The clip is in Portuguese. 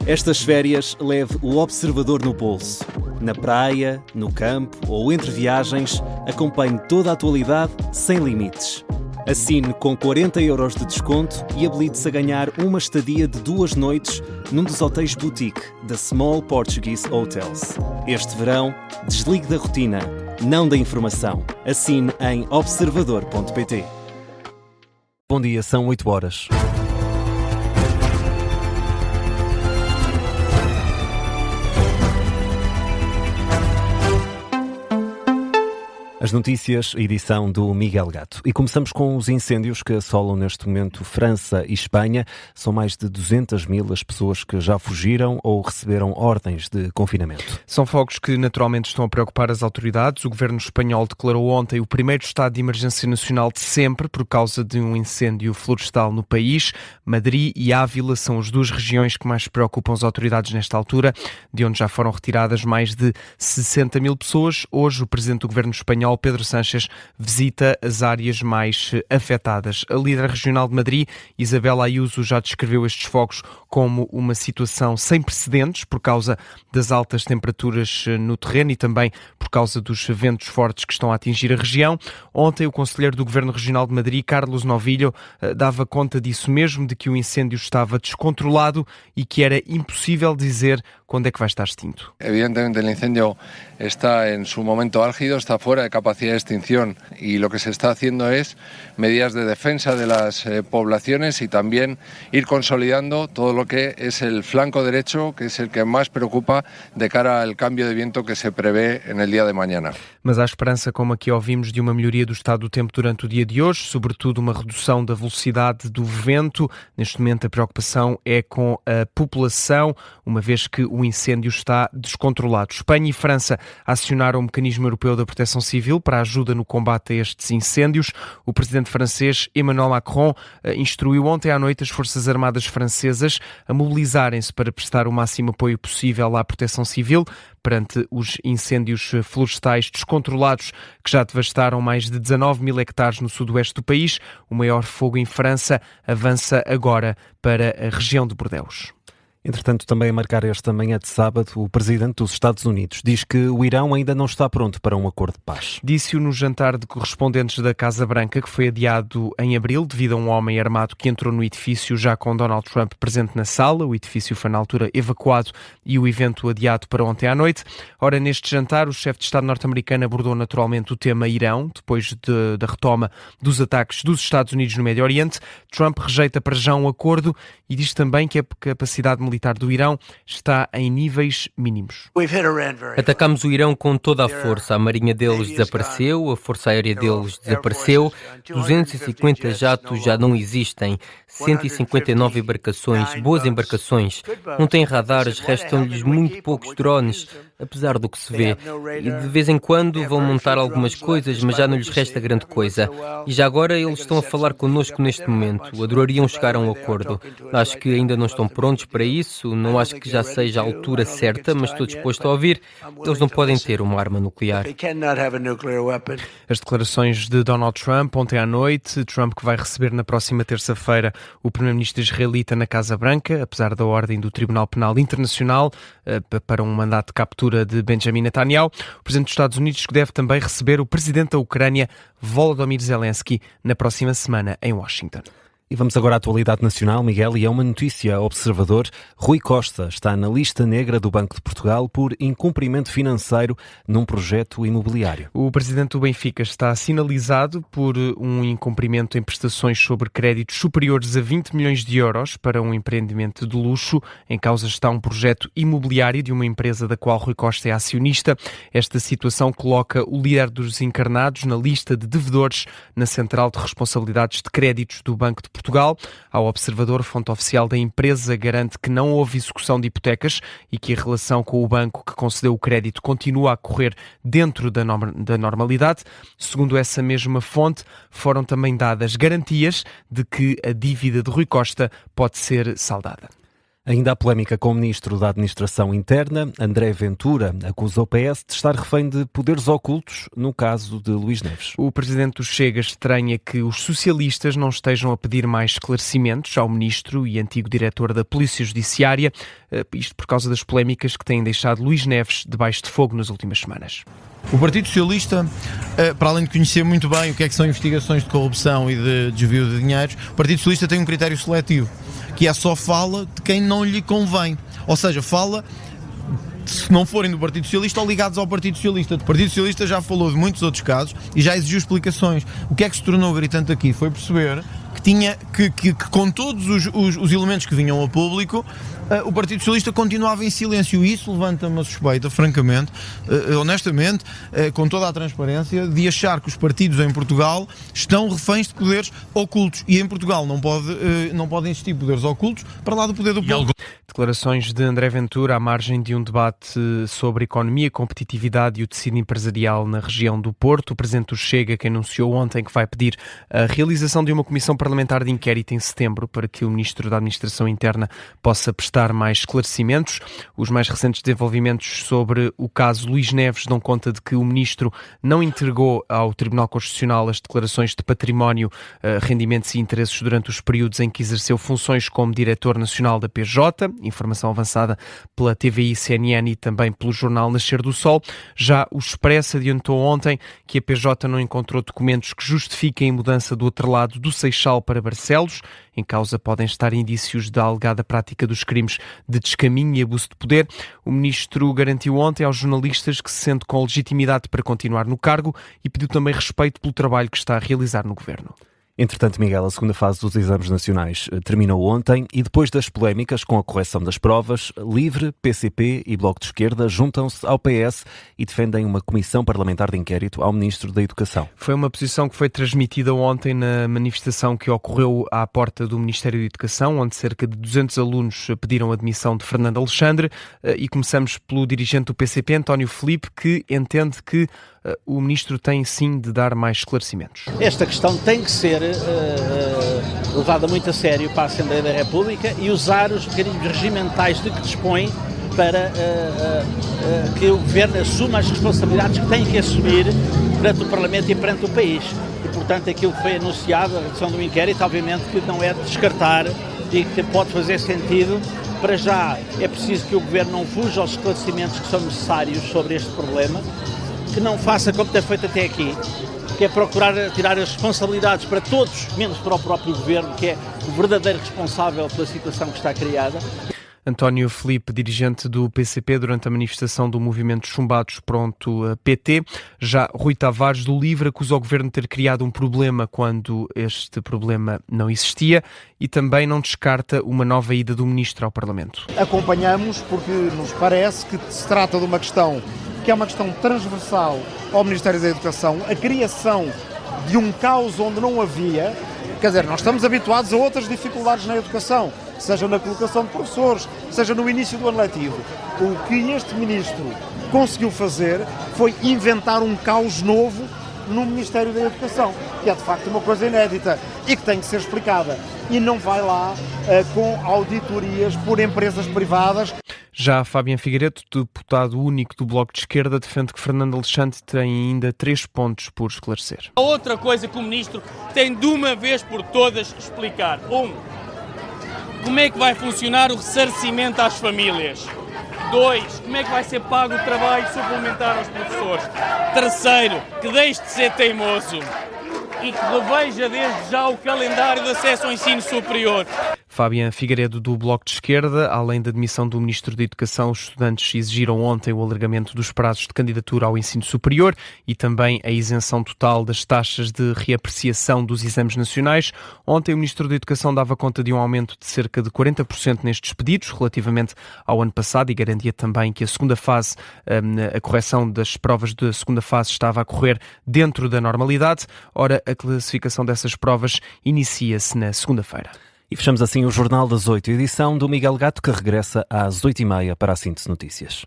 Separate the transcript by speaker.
Speaker 1: Estas férias leve o Observador no bolso. Na praia, no campo ou entre viagens, acompanhe toda a atualidade sem limites. Assine com 40€ de desconto e habilite-se a ganhar uma estadia de 2 noites num dos hotéis boutique da Small Portuguese Hotels. Este verão, desligue da rotina, não da informação. Assine em observador.pt.
Speaker 2: Bom dia, são 8 horas. As notícias, edição do Miguel Gato. E começamos com os incêndios que assolam neste momento França e Espanha. São mais de 200.000 as pessoas que já fugiram ou receberam ordens de confinamento.
Speaker 3: São fogos que naturalmente estão a preocupar as autoridades. O governo espanhol declarou ontem o primeiro estado de emergência nacional de sempre por causa de um incêndio florestal no país. Madrid e Ávila são as duas regiões que mais preocupam as autoridades nesta altura, de onde já foram retiradas mais de 60.000 pessoas. Hoje o presidente do governo espanhol, Pedro Sánchez, visita as áreas mais afetadas. A líder regional de Madrid, Isabel Ayuso, já descreveu estes fogos como uma situação sem precedentes por causa das altas temperaturas no terreno e também por causa dos ventos fortes que estão a atingir a região. Ontem o conselheiro do Governo Regional de Madrid, Carlos Novillo, dava conta disso mesmo, de que o incêndio estava descontrolado e que era impossível dizer quando é que vai estar extinto.
Speaker 4: Evidentemente el incendio está en su momento álgido, está fuera de capacidad de extinción y lo que se está haciendo es medidas de defensa de las poblaciones y también ir consolidando todo lo que es el flanco derecho, que es el que más preocupa de cara al cambio de viento que se prevé en el día de mañana.
Speaker 3: Mas há esperança, como aqui ouvimos, de uma melhoria do estado do tempo durante o dia de hoje, sobretudo uma redução da velocidade do vento. Neste momento a preocupação é com a população, uma vez que o incêndio está descontrolado. Espanha e França acionaram o Mecanismo Europeu da Proteção Civil para ajuda no combate a estes incêndios. O presidente francês Emmanuel Macron instruiu ontem à noite as Forças Armadas francesas a mobilizarem-se para prestar o máximo apoio possível à proteção civil perante os incêndios florestais descontrolados que já devastaram mais de 19.000 hectares no sudoeste do país. O maior fogo em França avança agora para a região de Bordeaux.
Speaker 2: Entretanto, também a marcar esta manhã de sábado, o presidente dos Estados Unidos diz que o Irão ainda não está pronto para um acordo de paz.
Speaker 3: Disse-o no jantar de correspondentes da Casa Branca, que foi adiado em abril devido a um homem armado que entrou no edifício já com Donald Trump presente na sala. O edifício foi na altura evacuado e o evento adiado para ontem à noite. Ora, neste jantar, o chefe de Estado norte-americano abordou naturalmente o tema Irão, depois da retoma dos ataques dos Estados Unidos no Médio Oriente. Trump rejeita para já um acordo e diz também que a capacidade militar do Irão está em níveis mínimos.
Speaker 5: Atacámos o Irão com toda a força. A marinha deles desapareceu, a força aérea deles desapareceu, 250 jatos já não existem, 159 embarcações, boas embarcações. Não têm radares, restam-lhes muito poucos drones, apesar do que se vê. E de vez em quando vão montar algumas coisas, mas já não lhes resta grande coisa. E já agora eles estão a falar connosco neste momento. Adorariam chegar a um acordo. Acho que ainda não estão prontos para isso, não acho que já seja a altura certa, mas estou disposto a ouvir. Eles não podem ter uma arma nuclear.
Speaker 3: As declarações de Donald Trump ontem à noite, Trump que vai receber na próxima terça-feira o primeiro-ministro israelita na Casa Branca, apesar da ordem do Tribunal Penal Internacional para um mandato de captura de Benjamin Netanyahu. O presidente dos Estados Unidos que deve também receber o presidente da Ucrânia, Volodymyr Zelensky, na próxima semana em Washington.
Speaker 2: E vamos agora à atualidade nacional, Miguel, e é uma notícia Observador. Rui Costa está na lista negra do Banco de Portugal por incumprimento financeiro num projeto imobiliário.
Speaker 3: O presidente do Benfica está sinalizado por um incumprimento em prestações sobre créditos superiores a 20 milhões de euros para um empreendimento de luxo. Em causa está um projeto imobiliário de uma empresa da qual Rui Costa é acionista. Esta situação coloca o líder dos encarnados na lista de devedores na Central de Responsabilidades de Créditos do Banco de Portugal. Ao Observador, fonte oficial da empresa garante que não houve execução de hipotecas e que a relação com o banco que concedeu o crédito continua a correr dentro da normalidade. Segundo essa mesma fonte, foram também dadas garantias de que a dívida de Rui Costa pode ser saldada.
Speaker 2: Ainda há polémica com o Ministro da Administração Interna. André Ventura acusa o PS de estar refém de poderes ocultos no caso de Luís Neves.
Speaker 3: O Presidente do Chega estranha que os socialistas não estejam a pedir mais esclarecimentos ao Ministro e antigo Diretor da Polícia Judiciária, isto por causa das polémicas que têm deixado Luís Neves debaixo de fogo nas últimas semanas.
Speaker 6: O Partido Socialista, para além de conhecer muito bem o que é que são investigações de corrupção e de desvio de dinheiros, o Partido Socialista tem um critério seletivo, que é só fala de quem não lhe convém. Ou seja, fala se não forem do Partido Socialista ou ligados ao Partido Socialista. O Partido Socialista já falou de muitos outros casos e já exigiu explicações. O que é que se tornou gritante aqui foi perceber que com todos os elementos que vinham ao público, o Partido Socialista continuava em silêncio. E isso levanta-me a suspeita, francamente, honestamente, com toda a transparência, de achar que os partidos em Portugal estão reféns de poderes ocultos. E em Portugal não podem existir poderes ocultos para lá do poder do povo.
Speaker 3: Declarações de André Ventura à margem de um debate sobre economia, competitividade e o tecido empresarial na região do Porto. O Presidente do Chega, que anunciou ontem que vai pedir a realização de uma comissão parlamentar de inquérito em setembro para que o Ministro da Administração Interna possa prestar mais esclarecimentos. Os mais recentes desenvolvimentos sobre o caso Luís Neves dão conta de que o Ministro não entregou ao Tribunal Constitucional as declarações de património, rendimentos e interesses durante os períodos em que exerceu funções como Diretor Nacional da PJ, informação avançada pela TVI, CNN e também pelo jornal Nascer do Sol. Já o Expresso adiantou ontem que a PJ não encontrou documentos que justifiquem a mudança do atrelado do Seixal para Barcelos. Em causa podem estar indícios da alegada prática dos crimes de descaminho e abuso de poder. O Ministro garantiu ontem aos jornalistas que se sente com legitimidade para continuar no cargo e pediu também respeito pelo trabalho que está a realizar no Governo.
Speaker 2: Entretanto, Miguel, a segunda fase dos exames nacionais terminou ontem e depois das polémicas com a correção das provas, LIVRE, PCP e Bloco de Esquerda juntam-se ao PS e defendem uma comissão parlamentar de inquérito ao Ministro da Educação.
Speaker 3: Foi uma posição que foi transmitida ontem na manifestação que ocorreu à porta do Ministério da Educação, onde cerca de 200 alunos pediram a admissão de Fernando Alexandre, e começamos pelo dirigente do PCP, António Filipe, que entende que o Ministro tem sim de dar mais esclarecimentos.
Speaker 7: Esta questão tem que ser levada muito a sério para a Assembleia da República e usar os mecanismos regimentais de que dispõe para que o Governo assuma as responsabilidades que tem que assumir perante o Parlamento e perante o país. E, portanto, aquilo que foi anunciado, a redução do inquérito, obviamente que não é de descartar e que pode fazer sentido. Para já é preciso que o Governo não fuja aos esclarecimentos que são necessários sobre este problema, que não faça como tem feito até aqui, que é procurar tirar as responsabilidades para todos, menos para o próprio Governo, que é o verdadeiro responsável pela situação que está criada.
Speaker 3: António Filipe, dirigente do PCP, durante a manifestação do movimento Chumbados Pronto PT. Já Rui Tavares, do LIVRE, acusa o Governo de ter criado um problema quando este problema não existia e também não descarta uma nova ida do Ministro ao Parlamento.
Speaker 8: Acompanhamos porque nos parece que se trata de uma questão que é uma questão transversal ao Ministério da Educação, a criação de um caos onde não havia. Quer dizer, nós estamos habituados a outras dificuldades na educação, seja na colocação de professores, seja no início do ano letivo. O que este Ministro conseguiu fazer foi inventar um caos novo no Ministério da Educação, que é de facto uma coisa inédita e que tem que ser explicada. E não vai lá com auditorias por empresas privadas.
Speaker 3: Já Fabian Figueiredo, deputado único do Bloco de Esquerda, defende que Fernando Alexandre tem ainda 3 pontos por esclarecer.
Speaker 9: A outra coisa que o Ministro tem de uma vez por todas explicar. Como é que vai funcionar o ressarcimento às famílias? 2, como é que vai ser pago o trabalho suplementar aos professores? 3, que deixe de ser teimoso e que reveja desde já o calendário de acesso ao ensino superior.
Speaker 3: Fabian Figueiredo, do Bloco de Esquerda. Além da admissão do Ministro da Educação, os estudantes exigiram ontem o alargamento dos prazos de candidatura ao ensino superior e também a isenção total das taxas de reapreciação dos exames nacionais. Ontem o Ministro da Educação dava conta de um aumento de cerca de 40% nestes pedidos, relativamente ao ano passado, e garantia também que a segunda fase, a correção das provas da segunda fase estava a correr dentro da normalidade. Ora, a classificação dessas provas inicia-se na segunda-feira.
Speaker 2: E fechamos assim o Jornal das 8, edição do Miguel Gato, que regressa às 8h30 para a Síntese Notícias.